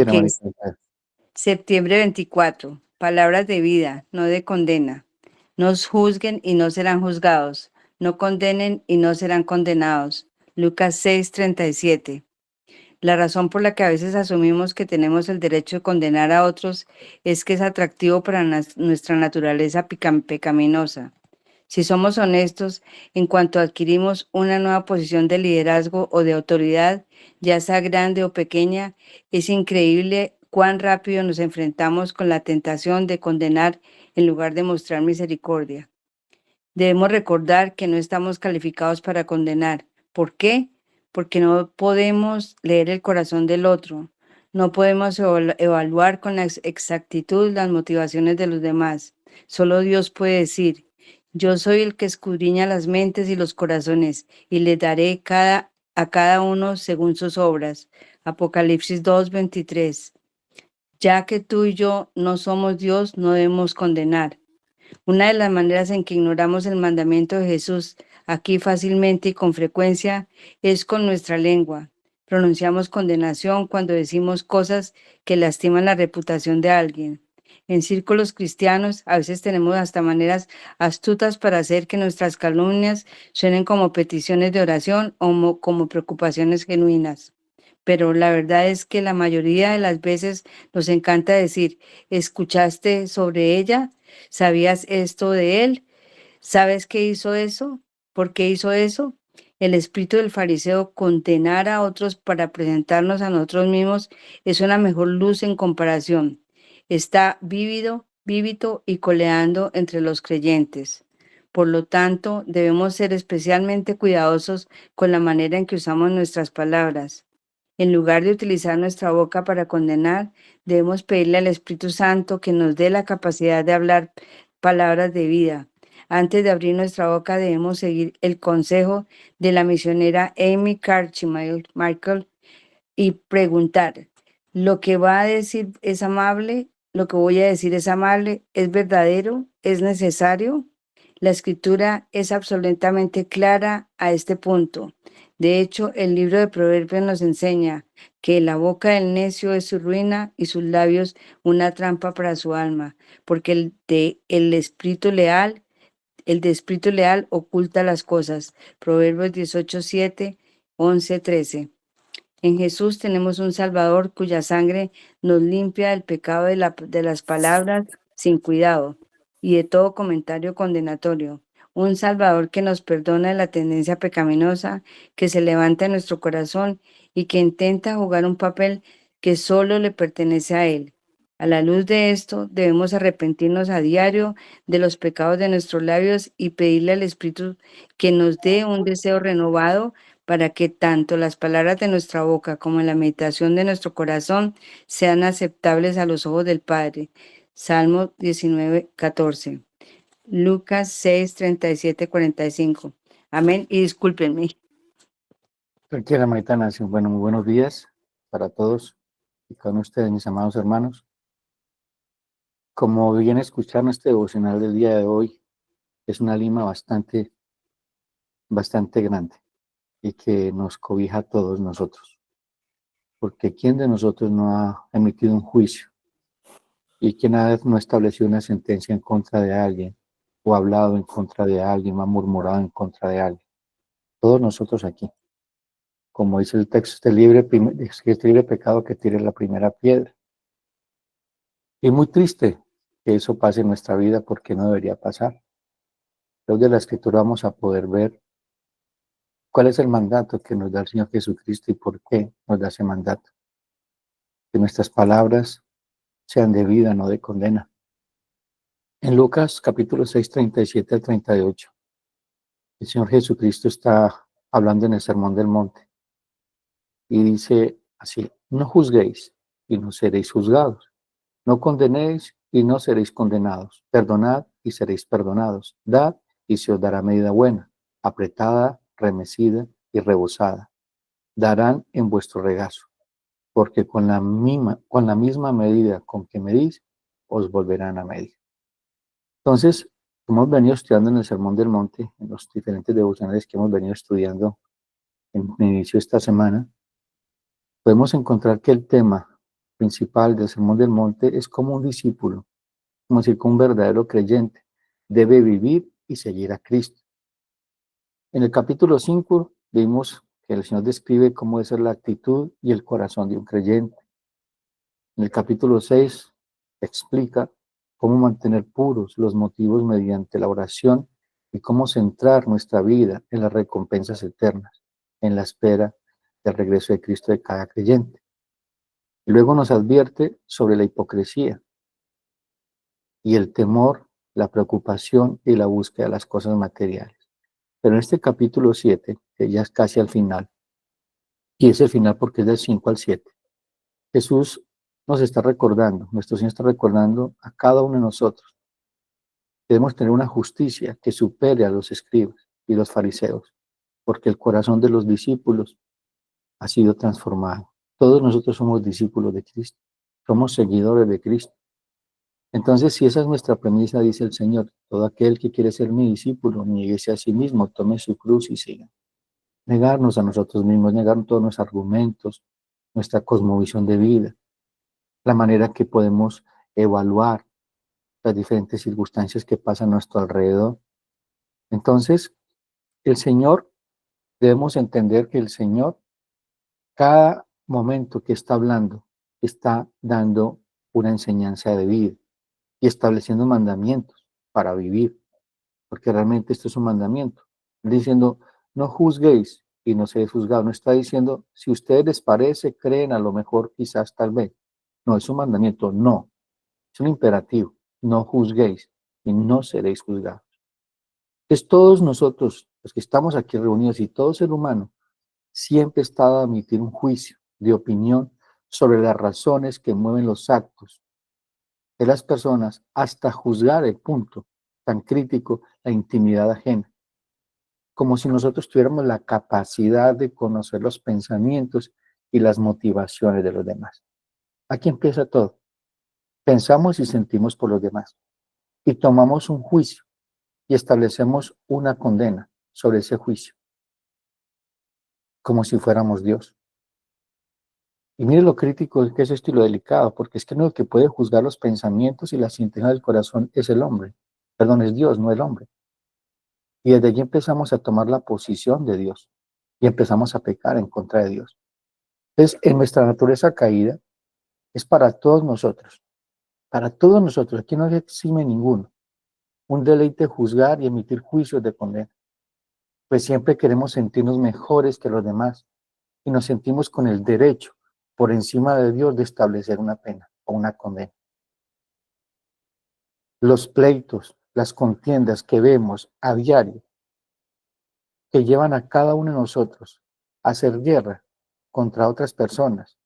quiera, Ok, Marita. septiembre 24. Palabras de vida, no de condena. Nos juzguen y no serán juzgados. No condenen y no serán condenados. Lucas 6:37. La razón por la que a veces asumimos que tenemos el derecho de condenar a otros es que es atractivo para nuestra naturaleza pecaminosa. Si somos honestos, en cuanto adquirimos una nueva posición de liderazgo o de autoridad, ya sea grande o pequeña, es increíble cuán rápido nos enfrentamos con la tentación de condenar en lugar de mostrar misericordia. Debemos recordar que no estamos calificados para condenar. ¿Por qué? Porque no podemos leer el corazón del otro. No podemos evaluar con la exactitud las motivaciones de los demás. Solo Dios puede decir, yo soy el que escudriña las mentes y los corazones y le daré a cada uno según sus obras. Apocalipsis 2:23. Ya que tú y yo no somos Dios, no debemos condenar. Una de las maneras en que ignoramos el mandamiento de Jesús aquí fácilmente y con frecuencia es con nuestra lengua. Pronunciamos condenación cuando decimos cosas que lastiman la reputación de alguien. En círculos cristianos a veces tenemos hasta maneras astutas para hacer que nuestras calumnias suenen como peticiones de oración o como preocupaciones genuinas. Pero la verdad es que la mayoría de las veces nos encanta decir, ¿escuchaste sobre ella? ¿Sabías esto de él? ¿Sabes qué hizo eso? ¿Por qué hizo eso? El espíritu del fariseo, condenar a otros para presentarnos a nosotros mismos, es una mejor luz en comparación. Está vívido y coleando entre los creyentes. Por lo tanto, debemos ser especialmente cuidadosos con la manera en que usamos nuestras palabras. En lugar de utilizar nuestra boca para condenar, debemos pedirle al Espíritu Santo que nos dé la capacidad de hablar palabras de vida. Antes de abrir nuestra boca debemos seguir el consejo de la misionera Amy Carmichael y preguntar, ¿lo que va a decir es amable? ¿Lo que voy a decir es amable? ¿Es verdadero? ¿Es necesario? La escritura es absolutamente clara a este punto. De hecho, el libro de Proverbios nos enseña que la boca del necio es su ruina y sus labios una trampa para su alma, porque el de espíritu leal oculta las cosas. Proverbios 18:7, 11:13. En Jesús tenemos un Salvador cuya sangre nos limpia del pecado de las palabras sin cuidado y de todo comentario condenatorio. Un Salvador que nos perdona de la tendencia pecaminosa que se levanta en nuestro corazón y que intenta jugar un papel que solo le pertenece a Él. A la luz de esto, debemos arrepentirnos a diario de los pecados de nuestros labios y pedirle al Espíritu que nos dé un deseo renovado para que tanto las palabras de nuestra boca como la meditación de nuestro corazón sean aceptables a los ojos del Padre. Salmo 19:14. Lucas 6:37-45. Amén. Y discúlpenme. Tranquila, Marita Nación. Bueno, muy buenos días para todos y cada uno de ustedes, mis amados hermanos. Como bien escucharon, este devocional del día de hoy es una lima bastante grande y que nos cobija a todos nosotros. Porque ¿quién de nosotros no ha emitido un juicio? ¿Y quién no ha establecido una sentencia en contra de alguien? ¿O ha hablado en contra de alguien? ¿O ha murmurado en contra de alguien? Todos nosotros aquí. Como dice el texto, es libre pecado que tire la primera piedra. Y muy triste que eso pase en nuestra vida porque no debería pasar. Luego de la escritura vamos a poder ver cuál es el mandato que nos da el Señor Jesucristo y por qué nos da ese mandato. Que nuestras palabras sean de vida, no de condena. En Lucas capítulo 6, 37 al 38, el Señor Jesucristo está hablando en el Sermón del Monte y dice así: no juzguéis y no seréis juzgados. No condenéis y no seréis condenados. Perdonad y seréis perdonados. Dad y se os dará medida buena, apretada, remecida y rebosada. Darán en vuestro regazo, porque con la misma medida con que medís, os volverán a medir. Entonces, hemos venido estudiando en el Sermón del Monte, en los diferentes devocionales que hemos venido estudiando en el inicio de esta semana, podemos encontrar que el tema principal del Sermón del Monte es como un discípulo, como decir que un verdadero creyente debe vivir y seguir a Cristo. En el capítulo 5 vimos que el Señor describe cómo debe ser la actitud y el corazón de un creyente. En el capítulo 6 explica cómo mantener puros los motivos mediante la oración y cómo centrar nuestra vida en las recompensas eternas, en la espera del regreso de Cristo de cada creyente. Y luego nos advierte sobre la hipocresía y el temor, la preocupación y la búsqueda de las cosas materiales. Pero en este capítulo 7, que ya es casi al final, y es el final porque es del 5 al 7, Jesús nos está recordando, nuestro Señor está recordando a cada uno de nosotros. Debemos tener una justicia que supere a los escribas y los fariseos, porque el corazón de los discípulos ha sido transformado. Todos nosotros somos discípulos de Cristo, somos seguidores de Cristo. Entonces, si esa es nuestra premisa, dice el Señor, todo aquel que quiere ser mi discípulo, niéguese a sí mismo, tome su cruz y siga. Negarnos a nosotros mismos, negar todos nuestros argumentos, nuestra cosmovisión de vida, la manera que podemos evaluar las diferentes circunstancias que pasan a nuestro alrededor. Entonces, el Señor, debemos entender que el Señor, cada momento que está hablando, está dando una enseñanza de vida y estableciendo mandamientos para vivir, porque realmente esto es un mandamiento. Diciendo, no juzguéis y no seréis juzgados. No está diciendo, si a ustedes les parece, creen, a lo mejor, quizás, tal vez. No, es un mandamiento, no. Es un imperativo, no juzguéis y no seréis juzgados. Entonces todos nosotros, los que estamos aquí reunidos y todo ser humano, siempre está a emitir un juicio de opinión sobre las razones que mueven los actos de las personas hasta juzgar el punto tan crítico, la intimidad ajena. Como si nosotros tuviéramos la capacidad de conocer los pensamientos y las motivaciones de los demás. Aquí empieza todo. Pensamos y sentimos por los demás y tomamos un juicio y establecemos una condena sobre ese juicio, como si fuéramos Dios. Y mire lo crítico que es esto y lo delicado, porque es que no el que puede juzgar los pensamientos y las intenciones del corazón es el hombre. Perdón, es Dios, no el hombre. Y desde allí empezamos a tomar la posición de Dios y empezamos a pecar en contra de Dios. Entonces, en nuestra naturaleza caída es para todos nosotros, aquí no se exime ninguno, un deleite juzgar y emitir juicios de condena. Pues siempre queremos sentirnos mejores que los demás y nos sentimos con el derecho por encima de Dios de establecer una pena o una condena. Los pleitos, las contiendas que vemos a diario, que llevan a cada uno de nosotros a hacer guerra contra otras personas.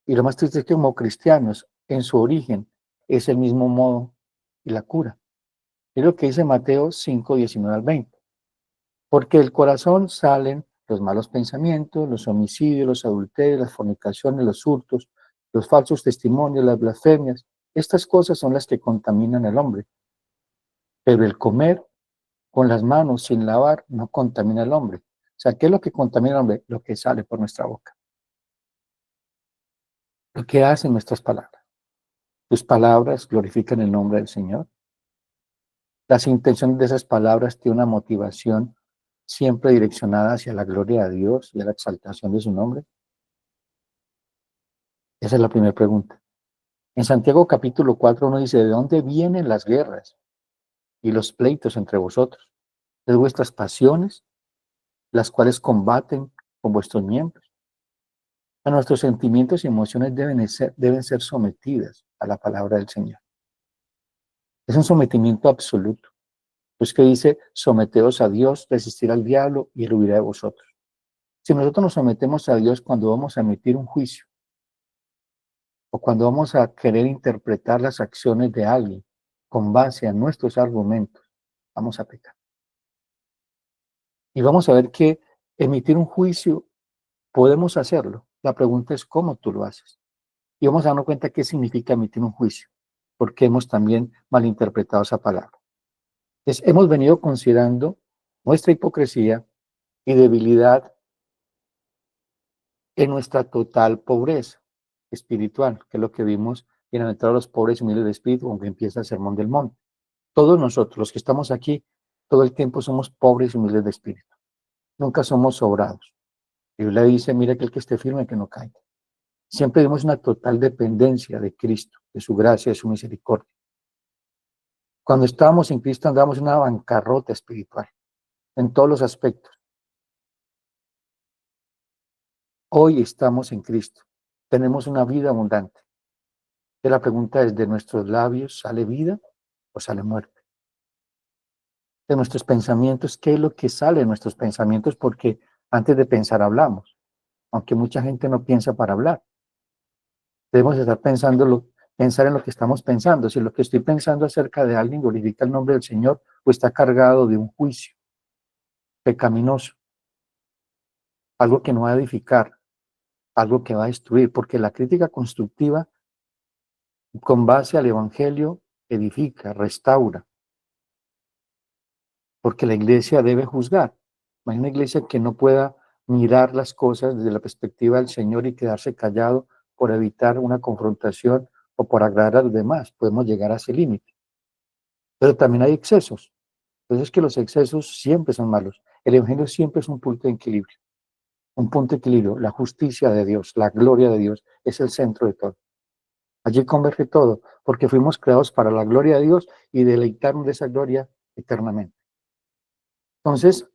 Y lo más triste es que como cristianos, en su origen, es el mismo modo y la cura. Es lo que dice Mateo 5, 19 al 20. Porque del corazón salen los malos pensamientos, los homicidios, los adulterios, las fornicaciones, los hurtos, los falsos testimonios, las blasfemias. Estas cosas son las que contaminan al hombre. Pero el comer con las manos sin lavar no contamina al hombre. O sea, ¿qué es lo que contamina al hombre? Lo que sale por nuestra boca. Lo que hacen nuestras palabras. Tus palabras glorifican el nombre del Señor. Las intenciones de esas palabras tienen una motivación siempre direccionada hacia la gloria de Dios y a la exaltación de su nombre. Esa es la primera pregunta. En Santiago capítulo 4 uno dice, ¿de dónde vienen las guerras y los pleitos entre vosotros? ¿De vuestras pasiones, las cuales combaten con vuestros miembros? A nuestros sentimientos y emociones deben ser sometidas a la palabra del Señor. Es un sometimiento absoluto. Pues que dice, someteos a Dios, resistir al diablo y él huirá de vosotros. Si nosotros nos sometemos a Dios cuando vamos a emitir un juicio o cuando vamos a querer interpretar las acciones de alguien con base a nuestros argumentos, vamos a pecar. Y vamos a ver que emitir un juicio podemos hacerlo. La pregunta es cómo tú lo haces. Y vamos a darnos cuenta qué significa emitir un juicio, porque hemos también malinterpretado esa palabra. Entonces, hemos venido considerando nuestra hipocresía y debilidad en nuestra total pobreza. espiritual, que es lo que vimos bienaventurados los pobres y humildes de espíritu, aunque empieza el Sermón del Monte. Todos nosotros, los que estamos aquí, todo el tiempo somos pobres y humildes de espíritu. Nunca somos sobrados. Y la Biblia dice, mira que el que esté firme, que no caiga. Siempre vivimos una total dependencia de Cristo, de su gracia, de su misericordia. Cuando estábamos en Cristo andábamos en una bancarrota espiritual, en todos los aspectos. Hoy estamos en Cristo. Tenemos una vida abundante. Y la pregunta es, ¿de nuestros labios sale vida o sale muerte? De nuestros pensamientos, ¿qué es lo que sale de nuestros pensamientos? Porque antes de pensar hablamos, aunque mucha gente no piensa para hablar. Debemos estar pensar en lo que estamos pensando. Si lo que estoy pensando acerca de alguien glorifica el nombre del Señor o está cargado de un juicio pecaminoso, algo que no va a edificar, algo que va a destruir, porque la crítica constructiva con base al Evangelio edifica, restaura, porque la iglesia debe juzgar. No hay una iglesia que no pueda mirar las cosas desde la perspectiva del Señor y quedarse callado por evitar una confrontación o por agradar a los demás. Podemos llegar a ese límite. Pero también hay excesos. Entonces es que los excesos siempre son malos. El Evangelio siempre es un punto de equilibrio. Un punto de equilibrio. La justicia de Dios, la gloria de Dios es el centro de todo. Allí converge todo, porque fuimos creados para la gloria de Dios y deleitarnos de esa gloria eternamente. Entonces,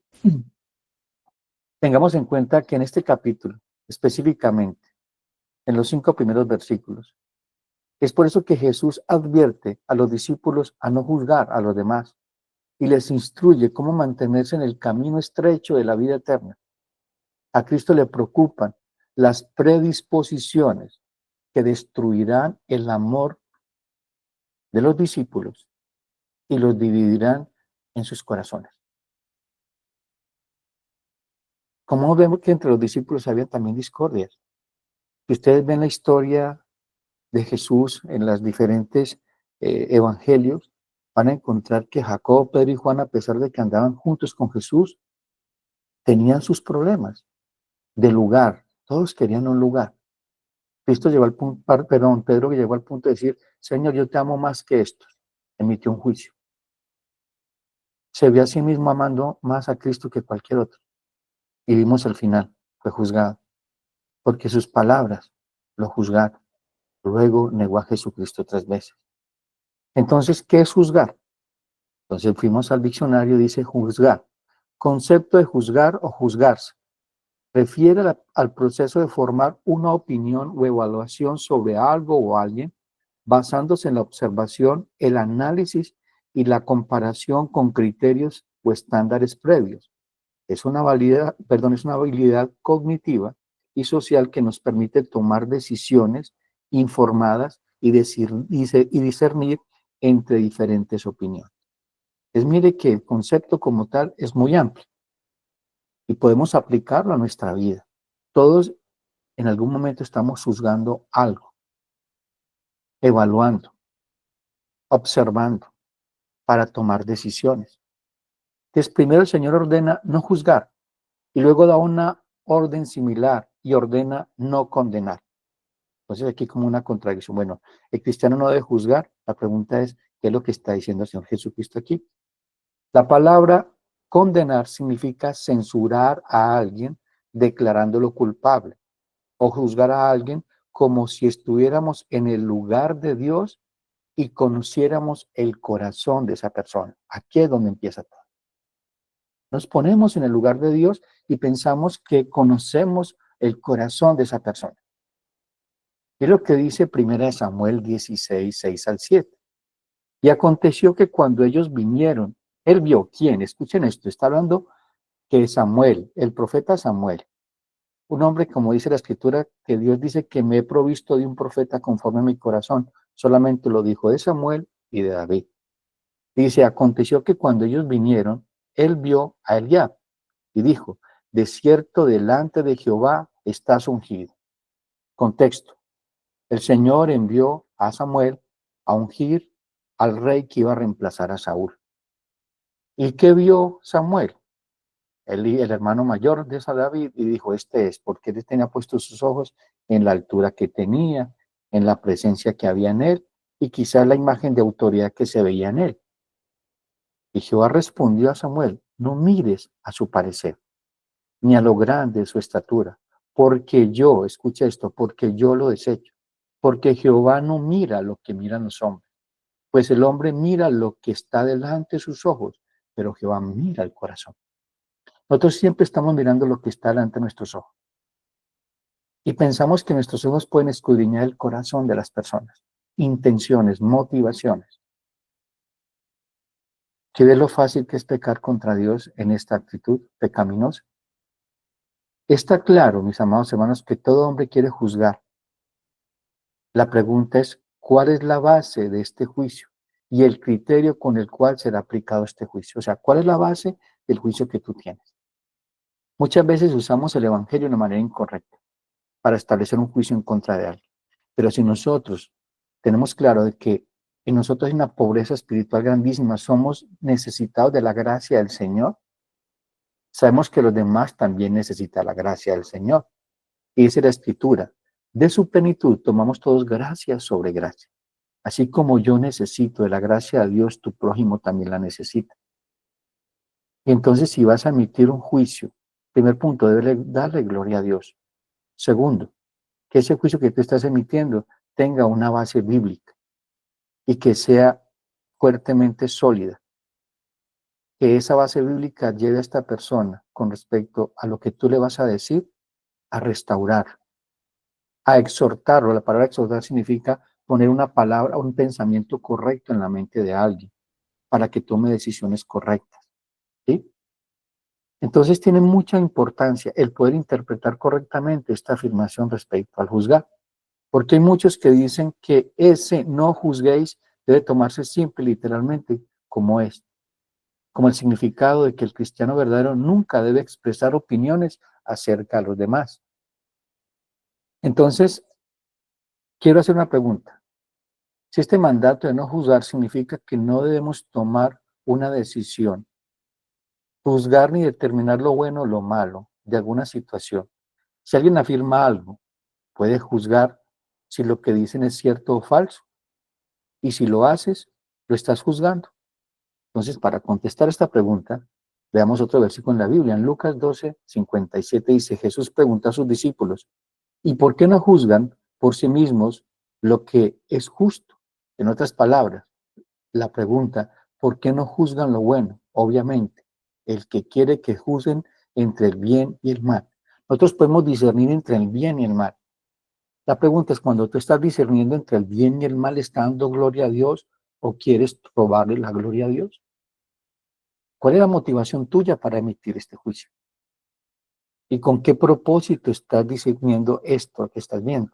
tengamos en cuenta que en este capítulo, específicamente, en los 5 primeros versículos, es por eso que Jesús advierte a los discípulos a no juzgar a los demás y les instruye cómo mantenerse en el camino estrecho de la vida eterna. A Cristo le preocupan las predisposiciones que destruirán el amor de los discípulos y los dividirán en sus corazones. Como vemos que entre los discípulos había también discordias. Si ustedes ven la historia de Jesús en los diferentes evangelios, van a encontrar que Jacob, Pedro y Juan, a pesar de que andaban juntos con Jesús, tenían sus problemas de lugar. Todos querían un lugar. Cristo llegó al punto, Pedro llegó al punto de decir, Señor, yo te amo más que estos. Emitió un juicio. Se vio a sí mismo amando más a Cristo que cualquier otro. Y vimos el final, fue juzgado, porque sus palabras lo juzgaron. Luego negó a Jesucristo 3 veces. Entonces, ¿qué es juzgar? Entonces fuimos al diccionario, dice juzgar. Concepto de juzgar o juzgarse. Refiere al proceso de formar una opinión o evaluación sobre algo o alguien, basándose en la observación, el análisis y la comparación con criterios o estándares previos. Es una habilidad cognitiva y social que nos permite tomar decisiones informadas y discernir entre diferentes opiniones. Mire que el concepto como tal es muy amplio y podemos aplicarlo a nuestra vida. Todos en algún momento estamos juzgando algo, evaluando, observando para tomar decisiones. Entonces, primero el Señor ordena no juzgar y luego da una orden similar y ordena no condenar. Entonces aquí como una contradicción. Bueno, el cristiano no debe juzgar. La pregunta es, ¿qué es lo que está diciendo el Señor Jesucristo aquí? La palabra condenar significa censurar a alguien declarándolo culpable o juzgar a alguien como si estuviéramos en el lugar de Dios y conociéramos el corazón de esa persona. Aquí es donde empieza todo. Nos ponemos en el lugar de Dios y pensamos que conocemos el corazón de esa persona. Es lo que dice 1 Samuel 16, 6 al 7. Y aconteció que cuando ellos vinieron, él vio quién, escuchen esto, está hablando que Samuel, el profeta Samuel, un hombre, como dice la escritura, que Dios dice que me he provisto de un profeta conforme a mi corazón, solamente lo dijo de Samuel y de David. Dice, aconteció que cuando ellos vinieron, él vio a Eliab y dijo, de cierto delante de Jehová estás ungido. Contexto, el Señor envió a Samuel a ungir al rey que iba a reemplazar a Saúl. ¿Y qué vio Samuel? El hermano mayor de David, y dijo, este es, porque él tenía puestos sus ojos en la altura que tenía, en la presencia que había en él y quizás la imagen de autoridad que se veía en él. Y Jehová respondió a Samuel, no mires a su parecer, ni a lo grande de su estatura, porque yo, escucha esto, porque yo lo desecho, porque Jehová no mira lo que miran los hombres, pues el hombre mira lo que está delante de sus ojos, pero Jehová mira el corazón. Nosotros siempre estamos mirando lo que está delante de nuestros ojos y pensamos que nuestros ojos pueden escudriñar el corazón de las personas, intenciones, motivaciones. ¿Qué ves lo fácil que es pecar contra Dios en esta actitud pecaminosa? Está claro, mis amados hermanos, que todo hombre quiere juzgar. La pregunta es, ¿cuál es la base de este juicio? Y el criterio con el cual será aplicado este juicio. O sea, ¿cuál es la base del juicio que tú tienes? Muchas veces usamos el evangelio de una manera incorrecta para establecer un juicio en contra de alguien. Pero si nosotros tenemos claro de que en nosotros hay una pobreza espiritual grandísima, somos necesitados de la gracia del Señor, sabemos que los demás también necesitan la gracia del Señor. Y dice la Escritura, de su plenitud tomamos todos gracia sobre gracia. Así como yo necesito de la gracia de Dios, tu prójimo también la necesita. Y entonces si vas a emitir un juicio, primer punto, debe darle gloria a Dios. Segundo, que ese juicio que tú estás emitiendo tenga una base bíblica y que sea fuertemente sólida. Que esa base bíblica lleve a esta persona con respecto a lo que tú le vas a decir, a restaurar, a exhortarlo. La palabra exhortar significa poner una palabra, un pensamiento correcto en la mente de alguien para que tome decisiones correctas. ¿Sí? Entonces tiene mucha importancia el poder interpretar correctamente esta afirmación respecto al juzgar. Porque hay muchos que dicen que ese no juzguéis debe tomarse siempre literalmente como es, como el significado de que el cristiano verdadero nunca debe expresar opiniones acerca de los demás. Entonces, quiero hacer una pregunta. Si este mandato de no juzgar significa que no debemos tomar una decisión, juzgar ni determinar lo bueno o lo malo de alguna situación. Si alguien afirma algo, puede juzgar si lo que dicen es cierto o falso. Y si lo haces, lo estás juzgando. Entonces, para contestar esta pregunta, veamos otro versículo en la Biblia. En Lucas 12:57 dice, Jesús pregunta a sus discípulos, ¿y por qué no juzgan por sí mismos lo que es justo? En otras palabras, la pregunta, ¿por qué no juzgan lo bueno? Obviamente, el que quiere que juzguen entre el bien y el mal. Nosotros podemos discernir entre el bien y el mal. La pregunta es, cuando tú estás discerniendo entre el bien y el mal, ¿estás dando gloria a Dios o quieres robarle la gloria a Dios? ¿Cuál es la motivación tuya para emitir este juicio? ¿Y con qué propósito estás discerniendo esto que estás viendo?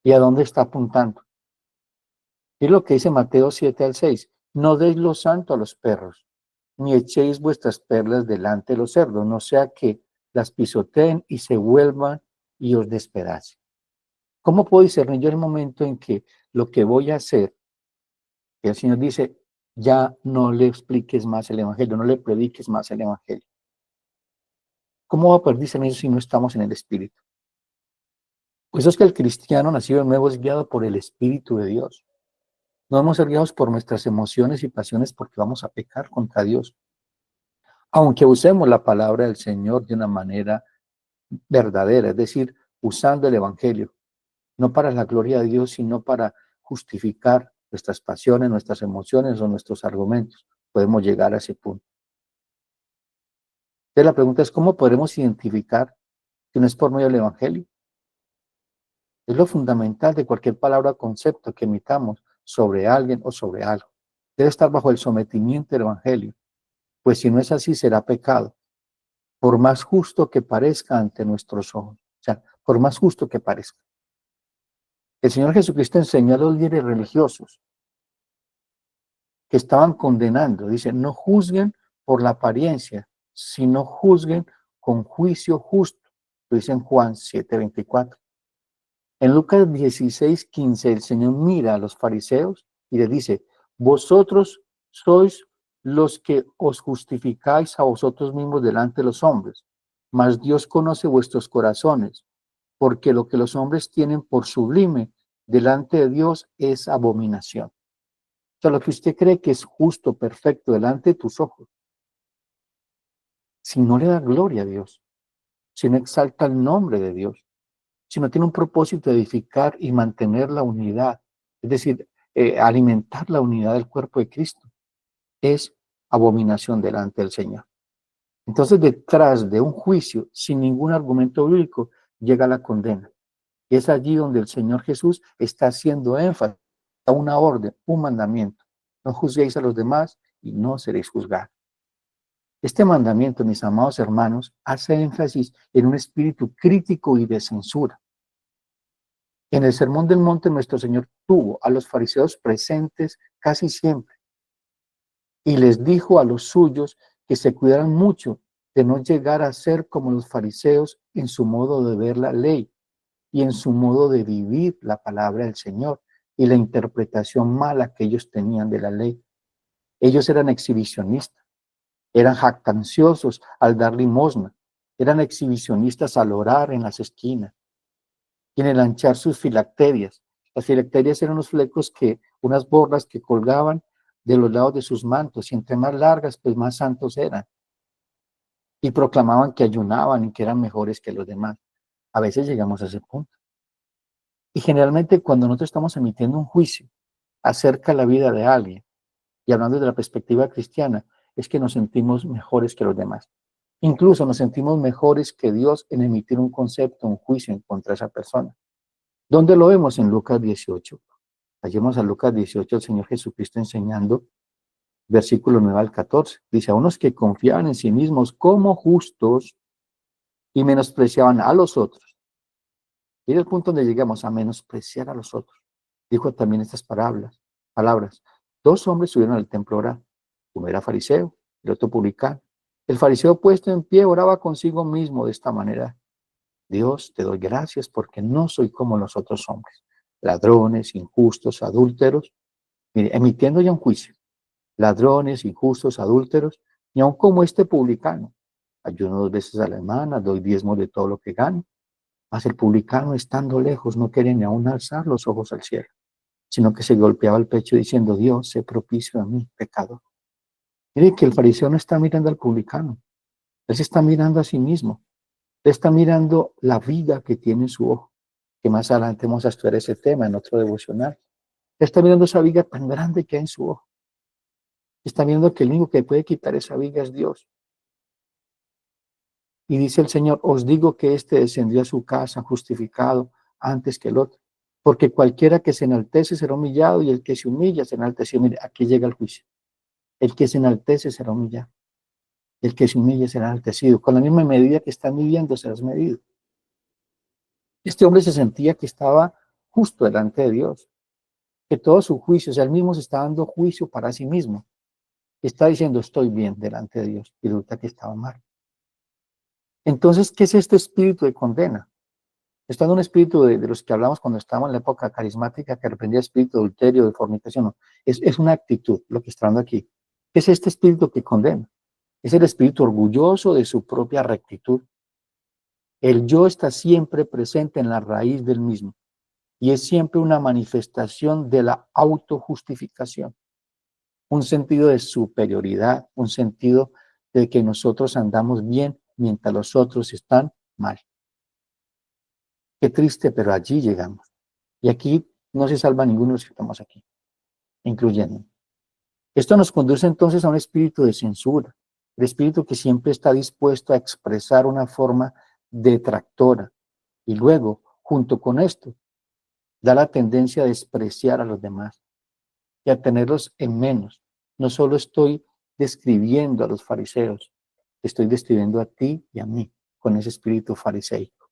¿Y a dónde está apuntando? Es lo que dice Mateo 7:6. No deis lo santo a los perros, ni echéis vuestras perlas delante de los cerdos, no sea que las pisoteen y se vuelvan y os despedacen. ¿Cómo puedo discernir yo el momento en que lo que voy a hacer, que el Señor dice, ya no le expliques más el Evangelio, no le prediques más el Evangelio? ¿Cómo va a poder discernir si no estamos en el Espíritu? Pues eso es que el cristiano nacido de nuevo es guiado por el Espíritu de Dios. No vamos a ser guiados por nuestras emociones y pasiones porque vamos a pecar contra Dios. Aunque usemos la palabra del Señor de una manera verdadera, es decir, usando el Evangelio, no para la gloria de Dios, sino para justificar nuestras pasiones, nuestras emociones o nuestros argumentos. Podemos llegar a ese punto. Entonces la pregunta es, ¿cómo podremos identificar si no es por medio del Evangelio? Es lo fundamental de cualquier palabra o concepto que emitamos sobre alguien o sobre algo. Debe estar bajo el sometimiento del Evangelio, pues si no es así será pecado, por más justo que parezca ante nuestros ojos. O sea, por más justo que parezca. El Señor Jesucristo enseñó a los líderes religiosos que estaban condenando, dice, no juzguen por la apariencia, sino juzguen con juicio justo. Lo dice en Juan 7:24. En Lucas 16:15, el Señor mira a los fariseos y les dice, vosotros sois los que os justificáis a vosotros mismos delante de los hombres, mas Dios conoce vuestros corazones, porque lo que los hombres tienen por sublime delante de Dios es abominación. O sea, lo que usted cree que es justo, perfecto, delante de tus ojos, si no le da gloria a Dios, si no exalta el nombre de Dios, si no tiene un propósito de edificar y mantener la unidad, es decir, alimentar la unidad del cuerpo de Cristo, es abominación delante del Señor. Entonces, detrás de un juicio sin ningún argumento bíblico, llega la condena. Y es allí donde el Señor Jesús está haciendo énfasis a una orden, un mandamiento. No juzguéis a los demás y no seréis juzgados. Este mandamiento, mis amados hermanos, hace énfasis en un espíritu crítico y de censura. En el Sermón del Monte, nuestro Señor tuvo a los fariseos presentes casi siempre y les dijo a los suyos que se cuidaran mucho de no llegar a ser como los fariseos en su modo de ver la ley y en su modo de vivir la palabra del Señor y la interpretación mala que ellos tenían de la ley. Ellos eran exhibicionistas, eran jactanciosos al dar limosna, eran exhibicionistas al orar en las esquinas y en el anchar sus filacterias. Las filacterias eran unos flecos unas borlas que colgaban de los lados de sus mantos, y entre más largas, pues más santos eran. Y proclamaban que ayunaban y que eran mejores que los demás. A veces llegamos a ese punto. Y generalmente cuando nosotros estamos emitiendo un juicio acerca de la vida de alguien, y hablando de la perspectiva cristiana, es que nos sentimos mejores que los demás. Incluso nos sentimos mejores que Dios en emitir un concepto, un juicio en contra de esa persona. ¿Dónde lo vemos? En Lucas 18. Hallemos a Lucas 18, el Señor Jesucristo enseñando, versículo 9 al 14. Dice, a unos que confiaban en sí mismos como justos y menospreciaban a los otros. Y es el punto donde llegamos a menospreciar a los otros. Dijo también estas palabras. Dos hombres subieron al templo a orar. Uno era fariseo, el otro publicano. El fariseo puesto en pie oraba consigo mismo de esta manera. Dios, te doy gracias porque no soy como los otros hombres, ladrones, injustos, adúlteros, mire, emitiendo ya un juicio, ladrones, injustos, adúlteros, ni aun como este publicano. Ayuno 2 veces a la semana, doy diezmo de todo lo que gano. Mas el publicano, estando lejos, no quería ni aun alzar los ojos al cielo, sino que se golpeaba el pecho diciendo, Dios, sé propicio a mí, pecador. Mire que el fariseo no está mirando al publicano, él se está mirando a sí mismo. Él está mirando la vida que tiene en su ojo, que más adelante vamos a estudiar ese tema en otro devocional. Él está mirando esa viga tan grande que hay en su ojo. Está viendo que el único que puede quitar esa viga es Dios. Y dice el Señor, os digo que éste descendió a su casa justificado antes que el otro. Porque cualquiera que se enaltece será humillado y el que se humilla será enaltecido. Mire, aquí llega el juicio. El que se enaltece será humillado. El que se humilla será enaltecido. Con la misma medida que están midiendo serás medido. Este hombre se sentía que estaba justo delante de Dios, que todo su juicio, o sea, él mismo se está dando juicio para sí mismo. Está diciendo, estoy bien delante de Dios, y resulta que estaba mal. Entonces, ¿qué es este espíritu de condena? Está en un espíritu de los que hablamos cuando estábamos en la época carismática, que reprendía espíritu de adulterio, de fornicación. No. Es una actitud lo que está dando aquí. ¿Qué es este espíritu que condena? Es el espíritu orgulloso de su propia rectitud. El yo está siempre presente en la raíz del mismo. Y es siempre una manifestación de la autojustificación, un sentido de superioridad, un sentido de que nosotros andamos bien mientras los otros están mal. Qué triste, pero allí llegamos. Y aquí no se salva ninguno de los que estamos aquí, incluyendo. Esto nos conduce entonces a un espíritu de censura, el espíritu que siempre está dispuesto a expresar una forma detractora. Y luego, junto con esto, da la tendencia a despreciar a los demás y a tenerlos en menos. No solo estoy describiendo a los fariseos, estoy describiendo a ti y a mí con ese espíritu fariseico.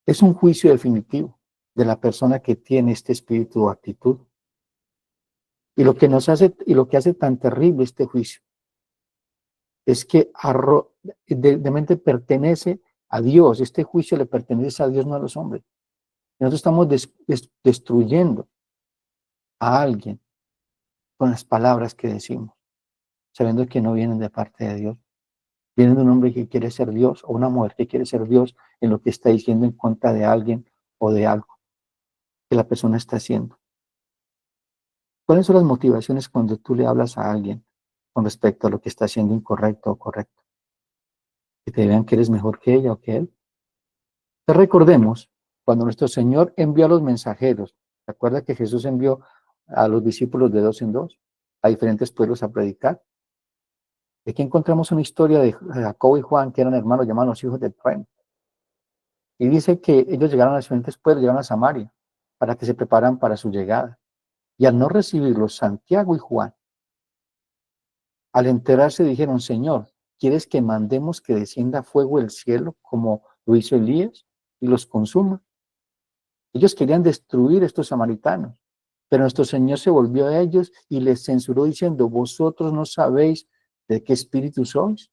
Es un juicio definitivo de la persona que tiene este espíritu o actitud. Y lo que hace tan terrible este juicio es que de mente pertenece a Dios. Este juicio le pertenece a Dios, no a los hombres. Nosotros estamos destruyendo a alguien con las palabras que decimos, sabiendo que no vienen de parte de Dios. Viene de un hombre que quiere ser Dios o una mujer que quiere ser Dios en lo que está diciendo en contra de alguien o de algo que la persona está haciendo. ¿Cuáles son las motivaciones cuando tú le hablas a alguien con respecto a lo que está haciendo incorrecto o correcto? Que te vean que eres mejor que ella o que él. Entonces recordemos, cuando nuestro Señor envió a los mensajeros, ¿se acuerda que Jesús envió a los discípulos de dos en dos a diferentes pueblos a predicar? Aquí encontramos una historia de Jacobo y Juan, que eran hermanos llamados los hijos de trueno. Y dice que ellos llegaron a diferentes pueblos, llegaron a Samaria, para que se preparan para su llegada. Y al no recibirlos, Santiago y Juan, al enterarse dijeron, Señor, ¿quieres que mandemos que descienda fuego del cielo como lo hizo Elías y los consuma? Ellos querían destruir a estos samaritanos, pero nuestro Señor se volvió a ellos y les censuró diciendo, vosotros no sabéis de qué espíritu sois,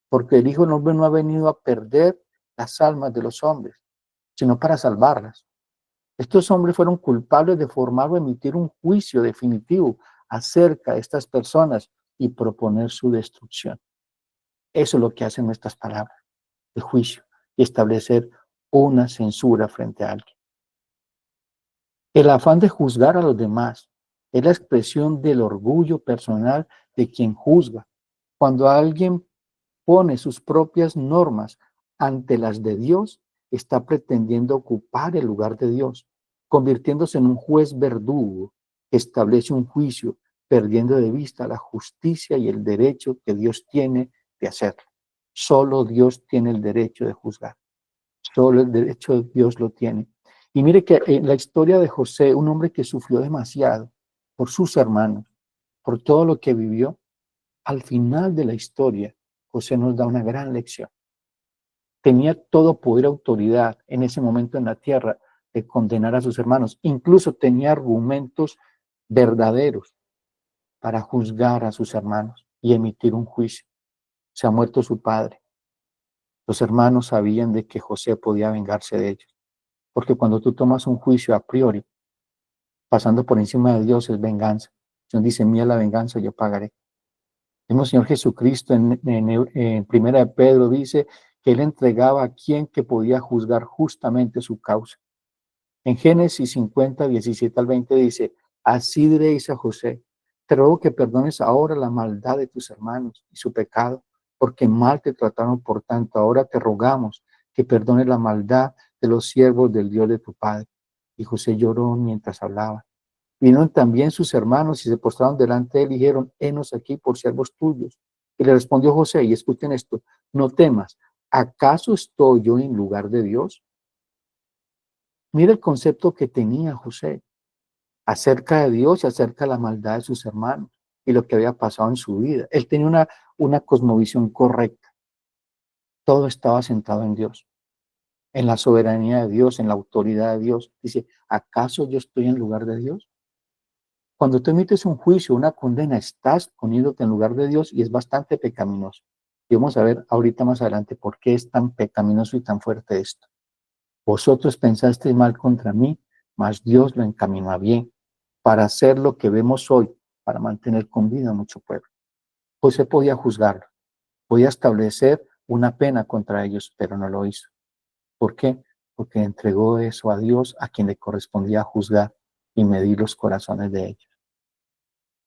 porque el Hijo del Hombre no ha venido a perder las almas de los hombres, sino para salvarlas. Estos hombres fueron culpables de formar o emitir un juicio definitivo acerca de estas personas y proponer su destrucción. Eso es lo que hacen nuestras palabras, el juicio, y establecer una censura frente a alguien. El afán de juzgar a los demás es la expresión del orgullo personal de quien juzga. Cuando alguien pone sus propias normas ante las de Dios, está pretendiendo ocupar el lugar de Dios, convirtiéndose en un juez verdugo que establece un juicio, perdiendo de vista la justicia y el derecho que Dios tiene de hacerlo. Solo Dios tiene el derecho de juzgar. Solo el derecho de Dios lo tiene. Y mire que en la historia de José, un hombre que sufrió demasiado por sus hermanos, por todo lo que vivió, al final de la historia, José nos da una gran lección. Tenía todo poder y autoridad en ese momento en la tierra de condenar a sus hermanos. Incluso tenía argumentos verdaderos para juzgar a sus hermanos y emitir un juicio. Se ha muerto su padre. Los hermanos sabían de que José podía vengarse de ellos. Porque cuando tú tomas un juicio a priori, pasando por encima de Dios, es venganza. Dios dice, mía la venganza, yo pagaré. El mismo Señor Jesucristo en Primera de Pedro dice que Él entregaba a quien que podía juzgar justamente su causa. En Génesis 50, 17 al 20 dice, así diréis a José, te ruego que perdones ahora la maldad de tus hermanos y su pecado, porque mal te trataron, por tanto, ahora te rogamos que perdones la maldad de los siervos del Dios de tu Padre. Y José lloró mientras hablaba. Vinieron también sus hermanos y se postraron delante de él y dijeron, henos aquí por siervos tuyos. Y le respondió José, y escuchen esto, no temas, ¿acaso estoy yo en lugar de Dios? Mira el concepto que tenía José acerca de Dios y acerca de la maldad de sus hermanos y lo que había pasado en su vida. Él tenía una cosmovisión correcta. Todo estaba sentado en Dios, en la soberanía de Dios, en la autoridad de Dios. Dice, ¿acaso yo estoy en lugar de Dios? Cuando tú emites un juicio, una condena, estás poniéndote en lugar de Dios y es bastante pecaminoso. Y vamos a ver ahorita más adelante por qué es tan pecaminoso y tan fuerte esto. Vosotros pensasteis mal contra mí, mas Dios lo encaminó a bien para hacer lo que vemos hoy, para mantener con vida a mucho pueblo. José podía juzgarlo, podía establecer una pena contra ellos, pero no lo hizo. ¿Por qué? Porque entregó eso a Dios, a quien le correspondía juzgar y medir los corazones de ellos.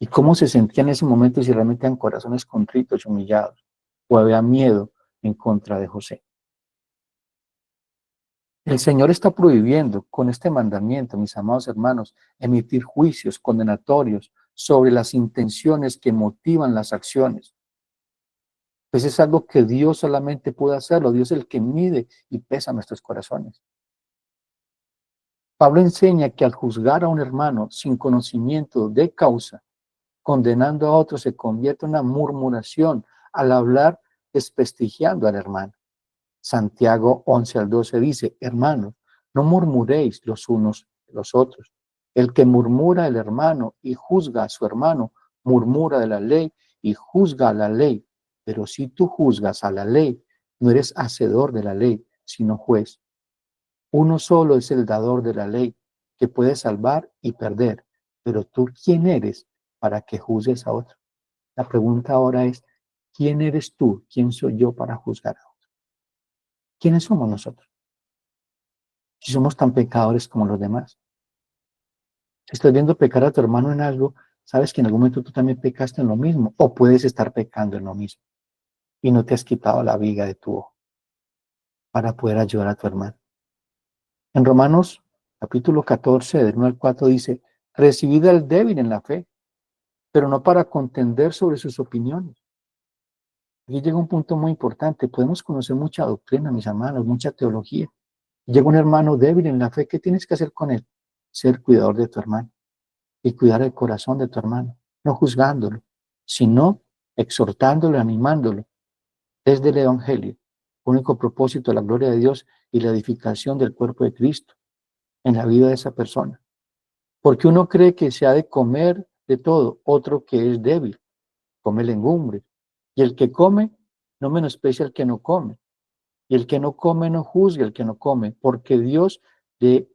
¿Y cómo se sentía en ese momento si realmente eran corazones contritos y humillados? ¿O había miedo en contra de José? El Señor está prohibiendo con este mandamiento, mis amados hermanos, emitir juicios condenatorios sobre las intenciones que motivan las acciones. Pues es algo que Dios solamente puede hacerlo. Dios es el que mide y pesa nuestros corazones. Pablo enseña que al juzgar a un hermano sin conocimiento de causa, condenando a otro, se convierte en una murmuración al hablar desprestigiando al hermano. Santiago 11 al 12 dice, hermanos, no murmuréis los unos de los otros. El que murmura el hermano y juzga a su hermano, murmura de la ley y juzga a la ley. Pero si tú juzgas a la ley, no eres hacedor de la ley, sino juez. Uno solo es el dador de la ley, que puede salvar y perder. Pero tú, ¿quién eres para que juzgues a otro? La pregunta ahora es, ¿quién eres tú? ¿Quién soy yo para juzgar a otro? ¿Quiénes somos nosotros? Si somos tan pecadores como los demás. Si estás viendo pecar a tu hermano en algo, sabes que en algún momento tú también pecaste en lo mismo, o puedes estar pecando en lo mismo y no te has quitado la viga de tu ojo para poder ayudar a tu hermano. En Romanos capítulo 14, del 1 al 4 dice, recibid al débil en la fe, pero no para contender sobre sus opiniones. Aquí llega un punto muy importante. Podemos conocer mucha doctrina, mis hermanos, mucha teología. Llega un hermano débil en la fe, ¿qué tienes que hacer con él? Ser cuidador de tu hermano y cuidar el corazón de tu hermano, no juzgándolo, sino exhortándolo, animándolo desde el Evangelio. Único propósito, la gloria de Dios y la edificación del cuerpo de Cristo en la vida de esa persona. Porque uno cree que se ha de comer de todo, otro que es débil, come legumbres. Y el que come, no menosprecia al que no come. Y el que no come, no juzgue al que no come, porque Dios le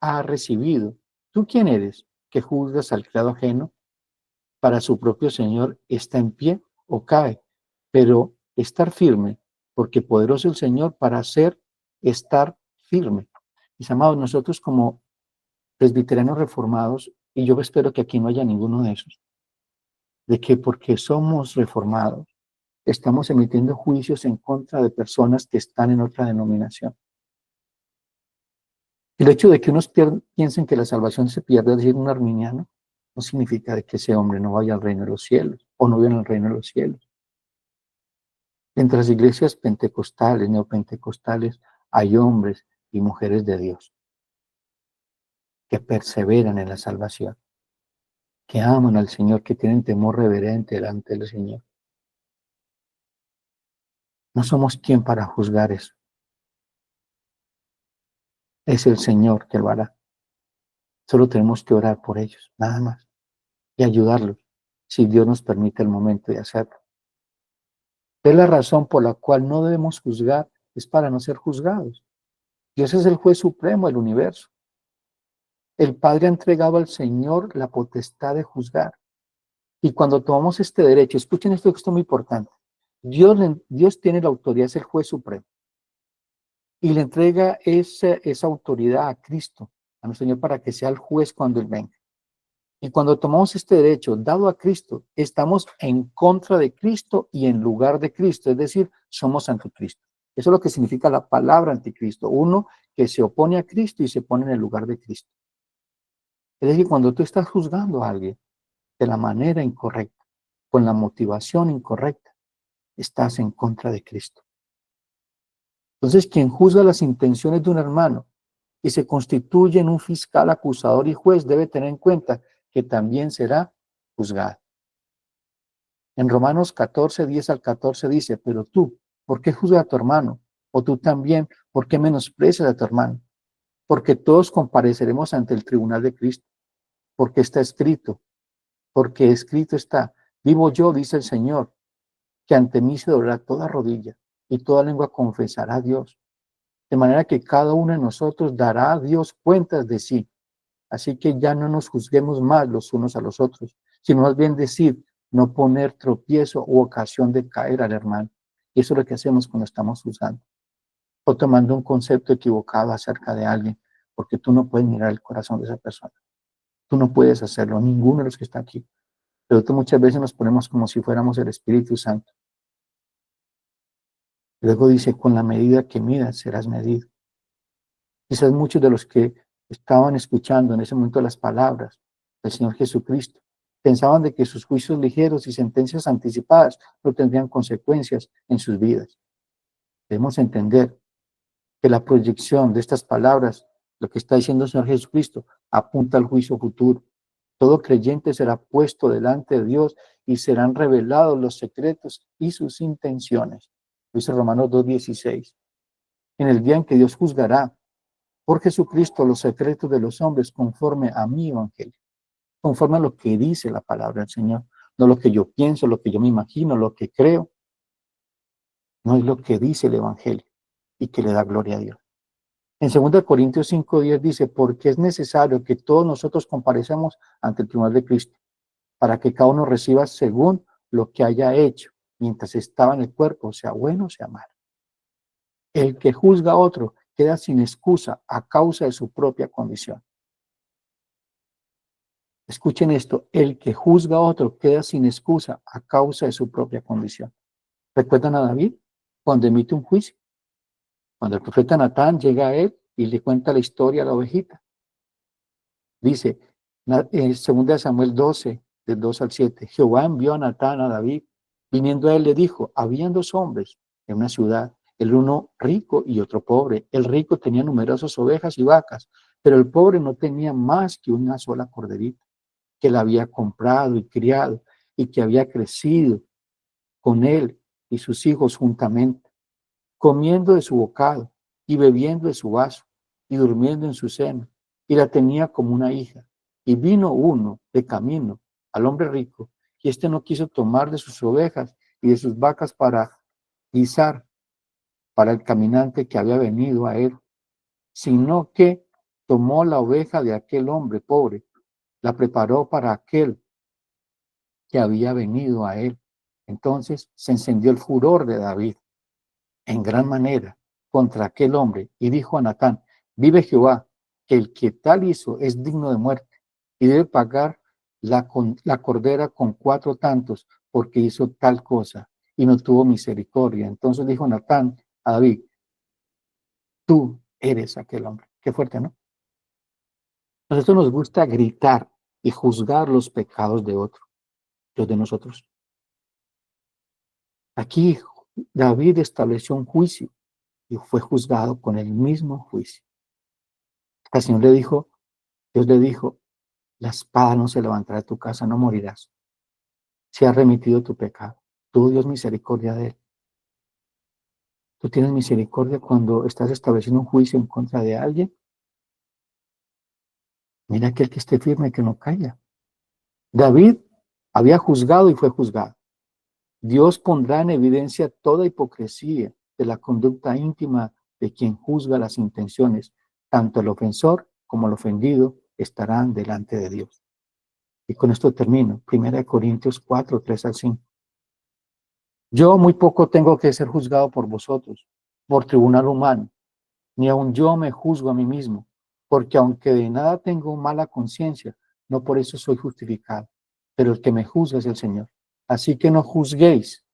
ha recibido. ¿Tú quién eres que juzgas al criado ajeno? Para su propio Señor está en pie o cae, pero estar firme, porque poderoso el Señor para hacer estar firme. Mis amados, nosotros como presbiterianos reformados, y yo espero que aquí no haya ninguno de esos, de que porque somos reformados, estamos emitiendo juicios en contra de personas que están en otra denominación. El hecho de que unos piensen que la salvación se pierde al ser un arminiano, no significa de que ese hombre no vaya al reino de los cielos, o no viene al reino de los cielos. Entre las iglesias pentecostales, neopentecostales, hay hombres y mujeres de Dios que perseveran en la salvación, que aman al Señor, que tienen temor reverente delante del Señor. No somos quien para juzgar eso. Es el Señor que lo hará. Solo tenemos que orar por ellos, nada más, y ayudarlos, si Dios nos permite el momento de hacerlo. Es la razón por la cual no debemos juzgar, es para no ser juzgados. Dios es el juez supremo del universo. El Padre ha entregado al Señor la potestad de juzgar. Y cuando tomamos este derecho, escuchen esto que es muy importante. Dios tiene la autoridad, es el juez supremo. Y le entrega esa autoridad a Cristo, a nuestro Señor, para que sea el juez cuando Él venga. Y cuando tomamos este derecho dado a Cristo, estamos en contra de Cristo y en lugar de Cristo, es decir, somos anticristo. Eso es lo que significa la palabra anticristo, uno que se opone a Cristo y se pone en el lugar de Cristo. Es decir, cuando tú estás juzgando a alguien de la manera incorrecta, con la motivación incorrecta, estás en contra de Cristo. Entonces, quien juzga las intenciones de un hermano y se constituye en un fiscal, acusador y juez, debe tener en cuenta que también será juzgado. En Romanos 14, 10 al 14 dice, pero tú, ¿por qué juzgas a tu hermano? O tú también, ¿por qué menosprecias a tu hermano? Porque todos compareceremos ante el tribunal de Cristo, porque está escrito, porque escrito está, vivo yo, dice el Señor, que ante mí se doblará toda rodilla y toda lengua confesará a Dios. De manera que cada uno de nosotros dará a Dios cuentas de sí. Así que ya no nos juzguemos más los unos a los otros, sino más bien decir, no poner tropiezo u ocasión de caer al hermano. Y eso es lo que hacemos cuando estamos juzgando. O tomando un concepto equivocado acerca de alguien, porque tú no puedes mirar el corazón de esa persona. Tú no puedes hacerlo, ninguno de los que está aquí. Pero tú muchas veces nos ponemos como si fuéramos el Espíritu Santo. Luego dice, con la medida que midas serás medido. Quizás muchos de los que estaban escuchando en ese momento las palabras del Señor Jesucristo pensaban de que sus juicios ligeros y sentencias anticipadas no tendrían consecuencias en sus vidas. Debemos entender que la proyección de estas palabras, lo que está diciendo el Señor Jesucristo, apunta al juicio futuro. Todo creyente será puesto delante de Dios y serán revelados los secretos y sus intenciones. Dice Romanos 2:16. En el día en que Dios juzgará por Jesucristo los secretos de los hombres conforme a mi evangelio, conforme a lo que dice la palabra del Señor, no lo que yo pienso, lo que yo me imagino, lo que creo, no es lo que dice el evangelio y que le da gloria a Dios. En 2 Corintios 5:10 dice, porque es necesario que todos nosotros comparecemos ante el tribunal de Cristo, para que cada uno reciba según lo que haya hecho mientras estaba en el cuerpo, sea bueno o sea malo. El que juzga a otro queda sin excusa a causa de su propia condición. Escuchen esto, el que juzga a otro queda sin excusa a causa de su propia condición. ¿Recuerdan a David cuando emite un juicio? Cuando el profeta Natán llega a él y le cuenta la historia a la ovejita. Dice, en 2 Samuel 12, del 2 al 7, Jehová envió a Natán a David, viniendo a él le dijo, habían dos hombres en una ciudad, el uno rico y otro pobre. El rico tenía numerosas ovejas y vacas, pero el pobre no tenía más que una sola corderita, que la había comprado y criado, y que había crecido con él y sus hijos juntamente, comiendo de su bocado y bebiendo de su vaso y durmiendo en su seno, y la tenía como una hija. Y vino uno de camino al hombre rico, y éste no quiso tomar de sus ovejas y de sus vacas para guisar para el caminante que había venido a él, sino que tomó la oveja de aquel hombre pobre, la preparó para aquel que había venido a él. Entonces se encendió el furor de David en gran manera contra aquel hombre y dijo a Natán, vive Jehová, que el que tal hizo es digno de muerte y debe pagar la cordera con 4 tantos porque hizo tal cosa y no tuvo misericordia. Entonces dijo Natán a David, tú eres aquel hombre. Qué fuerte, ¿no? A nosotros nos gusta gritar y juzgar los pecados de otros, los de nosotros. Aquí David estableció un juicio y fue juzgado con el mismo juicio. El Señor le dijo, Dios le dijo, la espada no se levantará de tu casa, no morirás. Se ha remitido tu pecado. Tú, Dios, misericordia de él. Tú tienes misericordia cuando estás estableciendo un juicio en contra de alguien. Mira aquel que esté firme, que no caiga. David había juzgado y fue juzgado. Dios pondrá en evidencia toda hipocresía de la conducta íntima de quien juzga las intenciones. Tanto el ofensor como el ofendido estarán delante de Dios. Y con esto termino. 1 Corintios 4, 3 al 5. Yo muy poco tengo que ser juzgado por vosotros, por tribunal humano, ni aun yo me juzgo a mí mismo, porque aunque de nada tengo mala conciencia, no por eso soy justificado, pero el que me juzga es el Señor. Así que no juzguéis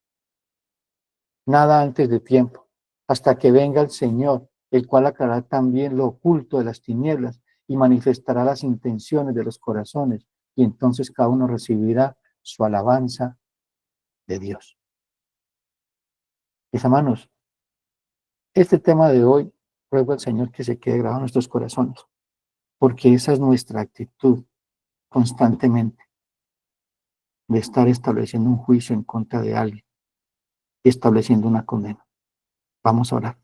nada antes de tiempo, hasta que venga el Señor, el cual aclarará también lo oculto de las tinieblas y manifestará las intenciones de los corazones, y entonces cada uno recibirá su alabanza de Dios. Mis hermanos, este tema de hoy, ruego al Señor que se quede grabado en nuestros corazones, porque esa es nuestra actitud constantemente, de estar estableciendo un juicio en contra de alguien y estableciendo una condena. Vamos a orar.